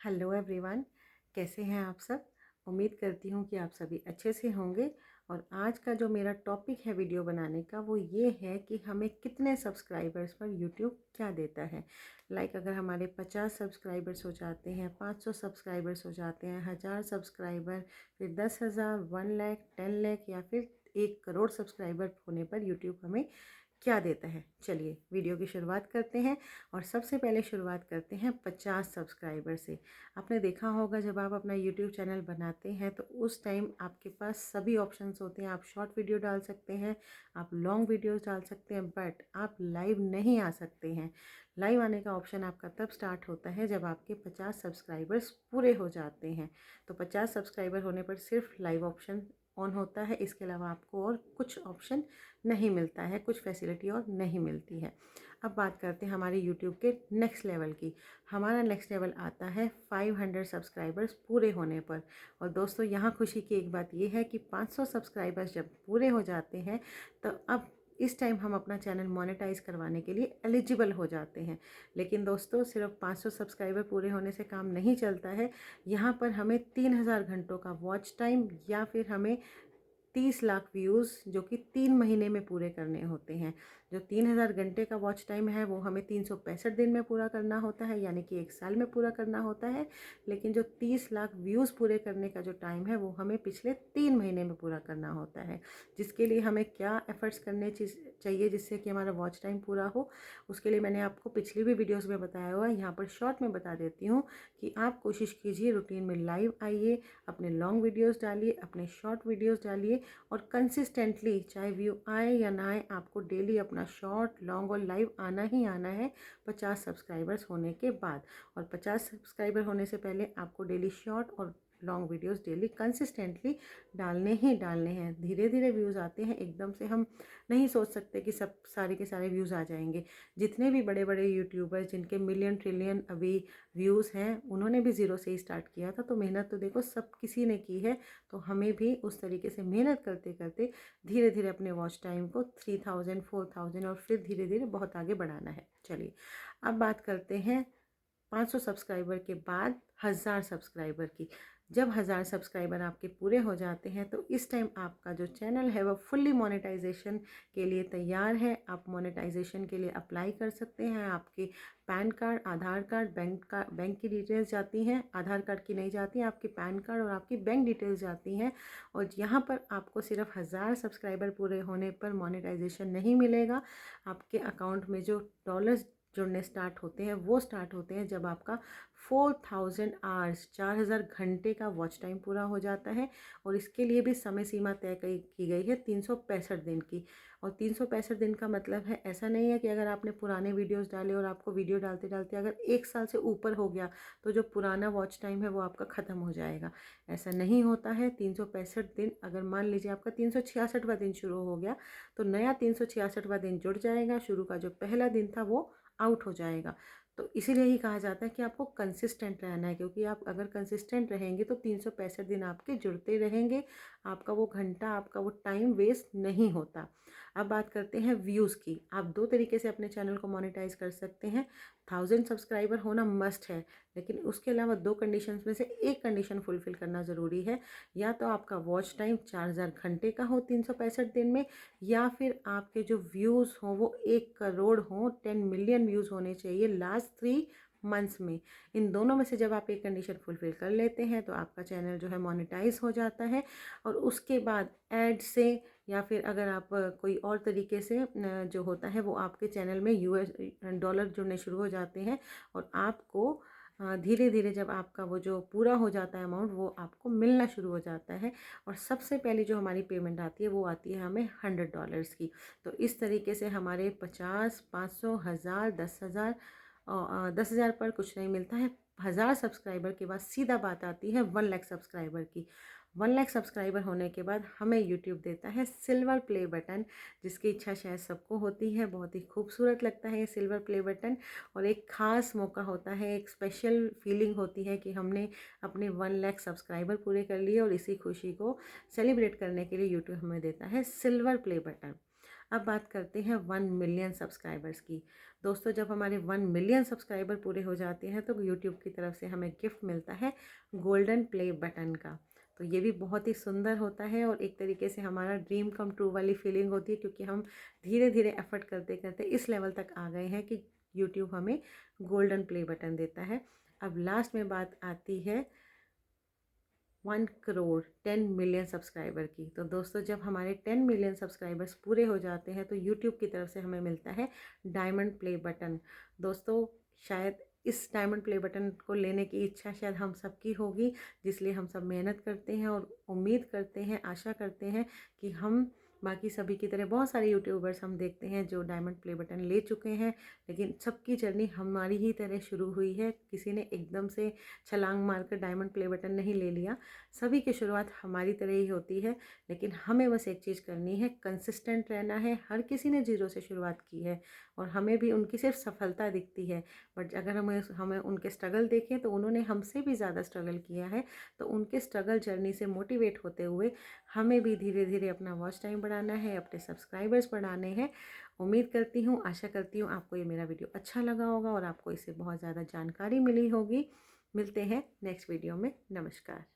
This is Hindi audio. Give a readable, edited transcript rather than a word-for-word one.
हेलो एवरीवन, कैसे हैं आप सब। उम्मीद करती हूँ कि आप सभी अच्छे से होंगे। और आज का जो मेरा टॉपिक है वीडियो बनाने का वो ये है कि हमें कितने सब्सक्राइबर्स पर यूट्यूब क्या देता है। अगर हमारे 50 सब्सक्राइबर्स हो जाते हैं, 500 सब्सक्राइबर्स हो जाते हैं, 1000 सब्सक्राइबर, फिर 10,000, 1 लाख, 10 लाख या फिर 1 करोड़ सब्सक्राइबर होने पर यूट्यूब हमें क्या देता है। चलिए वीडियो की शुरुआत करते हैं। और सबसे पहले शुरुआत करते हैं 50 सब्सक्राइबर से। आपने देखा होगा जब आप अपना यूट्यूब चैनल बनाते हैं तो उस टाइम आपके पास सभी ऑप्शंस होते हैं। आप शॉर्ट वीडियो डाल सकते हैं, आप लॉन्ग वीडियोस डाल सकते हैं, बट आप लाइव नहीं आ सकते हैं। लाइव आने का ऑप्शन आपका तब स्टार्ट होता है जब आपके 50 सब्सक्राइबर्स पूरे हो जाते हैं। तो 50 सब्सक्राइबर होने पर सिर्फ लाइव ऑप्शन ऑन होता है, इसके अलावा आपको और कुछ ऑप्शन नहीं मिलता है, कुछ फैसिलिटी और नहीं मिलती है। अब बात करते हैं हमारे यूट्यूब के नेक्स्ट लेवल की। हमारा नेक्स्ट लेवल आता है 500 सब्सक्राइबर्स पूरे होने पर। और दोस्तों यहाँ खुशी की एक बात यह है कि 500 सब्सक्राइबर्स जब पूरे हो जाते हैं तो अब इस टाइम हम अपना चैनल मोनेटाइज करवाने के लिए एलिजिबल हो जाते हैं। लेकिन दोस्तों सिर्फ 500 सब्सक्राइबर पूरे होने से काम नहीं चलता है। यहाँ पर हमें 3000 घंटों का वॉच टाइम या फिर हमें 30 लाख व्यूज़ जो कि 3 महीने में पूरे करने होते हैं। जो 3000 घंटे का वॉच टाइम है वो हमें 365 दिन में पूरा करना होता है, यानी कि 1 साल में पूरा करना होता है। लेकिन जो 30 लाख व्यूज़ पूरे करने का जो टाइम है वो हमें पिछले 3 महीने में पूरा करना होता है। जिसके लिए हमें क्या एफ़र्ट्स करने चाहिए जिससे कि हमारा वॉच टाइम पूरा हो, उसके लिए मैंने आपको पिछली भी वीडियोज़ में बताया हुआ है। यहाँ पर शॉर्ट में बता देती हूँ कि आप कोशिश कीजिए रूटीन में लाइव आइए, अपने लॉन्ग वीडियोज़ डालिए, अपने शॉर्ट वीडियोज़ डालिए और कंसिस्टेंटली चाहे व्यू आए या ना आए आपको डेली अपना शॉर्ट, लॉन्ग और लाइव आना ही आना है 50 सब्सक्राइबर्स होने के बाद। और 50 सब्सक्राइबर होने से पहले आपको डेली शॉर्ट और लॉन्ग वीडियोस डेली कंसिस्टेंटली डालने ही डालने हैं। धीरे धीरे व्यूज़ आते हैं, एकदम से हम नहीं सोच सकते कि सब सारे के सारे व्यूज़ आ जाएंगे। जितने भी बड़े बड़े यूट्यूबर्स जिनके मिलियन ट्रिलियन अभी व्यूज़ हैं उन्होंने भी ज़ीरो से ही स्टार्ट किया था। तो मेहनत तो देखो सब किसी ने की है, तो हमें भी उस तरीके से मेहनत करते करते धीरे धीरे अपने वॉच टाइम को 3000, 4000 और फिर धीरे धीरे बहुत आगे बढ़ाना है। चलिए अब बात करते हैं 500 सब्सक्राइबर के बाद 1000 सब्सक्राइबर की। जब 1000 सब्सक्राइबर आपके पूरे हो जाते हैं तो इस टाइम आपका जो चैनल है वो फुल्ली मोनेटाइजेशन के लिए तैयार है। आप मोनेटाइजेशन के लिए अप्लाई कर सकते हैं। आपके पैन कार्ड, आधार कार्ड, बैंक की डिटेल्स जाती हैं, आधार कार्ड की नहीं जाती, आपकी पैन कार्ड और आपकी बैंक डिटेल्स जाती हैं। और यहाँ पर आपको सिर्फ 1000 सब्सक्राइबर पूरे होने पर मोनेटाइजेशन नहीं मिलेगा। आपके अकाउंट में जो डॉलर्स जुड़ने स्टार्ट होते हैं वो स्टार्ट होते हैं जब आपका 4000 आवर्स, 4000 घंटे का वॉच टाइम पूरा हो जाता है। और इसके लिए भी समय सीमा तय की गई है 365 दिन की। और 365 दिन का मतलब है, ऐसा नहीं है कि अगर आपने पुराने वीडियोस डाले और आपको वीडियो डालते डालते अगर 1 साल से ऊपर हो गया तो जो पुराना वॉच टाइम है वो आपका ख़त्म हो जाएगा। ऐसा नहीं होता है। 365 दिन, अगर मान लीजिए आपका 366वां दिन शुरू हो गया तो नया 366वां दिन जुड़ जाएगा। शुरू का जो पहला दिन था वो आउट हो जाएगा। तो इसीलिए ही कहा जाता है कि आपको कंसिस्टेंट रहना है, क्योंकि आप अगर कंसिस्टेंट रहेंगे तो 365 दिन आपके जुड़ते रहेंगे। आपका वो घंटा, आपका वो टाइम वेस्ट नहीं होता। अब बात करते हैं व्यूज़ की। आप दो तरीके से अपने चैनल को मोनेटाइज कर सकते हैं। 1000 सब्सक्राइबर होना मस्ट है, लेकिन उसके अलावा दो कंडीशंस में से एक कंडीशन फुलफिल करना ज़रूरी है। या तो आपका वॉच टाइम 4000 घंटे का हो 365 दिन में, या फिर आपके जो व्यूज़ हों वो 1 करोड़ हों, 10 मिलियन व्यूज़ होने चाहिए लास्ट 3 मंथ्स में। इन दोनों में से जब आप एक कंडीशन फुलफिल कर लेते हैं तो आपका चैनल जो है मोनेटाइज हो जाता है। और उसके बाद ऐड से या फिर अगर आप कोई और तरीके से जो होता है वो आपके चैनल में यूएस डॉलर जुड़ने शुरू हो जाते हैं। और आपको धीरे धीरे जब आपका वो जो पूरा हो जाता है अमाउंट वो आपको मिलना शुरू हो जाता है। और सबसे पहली जो हमारी पेमेंट आती है वो आती है हमें $100 की। तो इस तरीके से हमारे 50, 500, 1000, 10,000 और 10,000 पर कुछ नहीं मिलता है। 1000 सब्सक्राइबर के बाद सीधा बात आती है 1 लाख सब्सक्राइबर की। 1 लाख सब्सक्राइबर होने के बाद हमें यूट्यूब देता है सिल्वर प्ले बटन, जिसकी इच्छा शायद सबको होती है। बहुत ही खूबसूरत लगता है ये सिल्वर प्ले बटन। और एक ख़ास मौका होता है, एक स्पेशल फीलिंग होती है कि हमने अपने 1 लाख सब्सक्राइबर पूरे कर लिए। और इसी खुशी को सेलिब्रेट करने के लिए यूट्यूब हमें देता है सिल्वर प्ले बटन। अब बात करते हैं 1 मिलियन सब्सक्राइबर्स की। दोस्तों, जब हमारे 1 मिलियन सब्सक्राइबर पूरे हो जाते हैं तो यूट्यूब की तरफ से हमें गिफ्ट मिलता है गोल्डन प्ले बटन का। तो ये भी बहुत ही सुंदर होता है और एक तरीके से हमारा ड्रीम कम ट्रू वाली फीलिंग होती है, क्योंकि हम धीरे धीरे एफर्ट करते करते इस लेवल तक आ गए हैं कि यूट्यूब हमें गोल्डन प्ले बटन देता है। अब लास्ट में बात आती है 1 करोड़ 10 मिलियन सब्सक्राइबर की। तो दोस्तों, जब हमारे 10 मिलियन सब्सक्राइबर्स पूरे हो जाते हैं तो यूट्यूब की तरफ से हमें मिलता है डायमंड प्ले बटन। दोस्तों, शायद इस डायमंड प्ले बटन को लेने की इच्छा शायद हम सबकी होगी, जिसलिए हम सब मेहनत करते हैं और उम्मीद करते हैं, आशा करते हैं कि हम बाकी सभी की तरह, बहुत सारे यूट्यूबर्स हम देखते हैं जो डायमंड प्ले बटन ले चुके हैं, लेकिन सबकी जर्नी हमारी ही तरह शुरू हुई है। किसी ने एकदम से छलांग मारकर डायमंड प्ले बटन नहीं ले लिया। सभी की शुरुआत हमारी तरह ही होती है, लेकिन हमें बस एक चीज़ करनी है, कंसिस्टेंट रहना है। हर किसी ने जीरो से शुरुआत की है और हमें भी उनकी सिर्फ सफलता दिखती है, बट अगर हमें उनके स्ट्रगल देखें तो उन्होंने हमसे भी ज़्यादा स्ट्रगल किया है। तो उनके स्ट्रगल जर्नी से मोटिवेट होते हुए हमें भी धीरे धीरे अपना वॉच टाइम बढ़ाना है, अपने सब्सक्राइबर्स बढ़ाने हैं। उम्मीद करती हूँ, आशा करती हूँ आपको ये मेरा वीडियो अच्छा लगा होगा और आपको इससे बहुत ज़्यादा जानकारी मिली होगी। मिलते हैं नेक्स्ट वीडियो में। नमस्कार।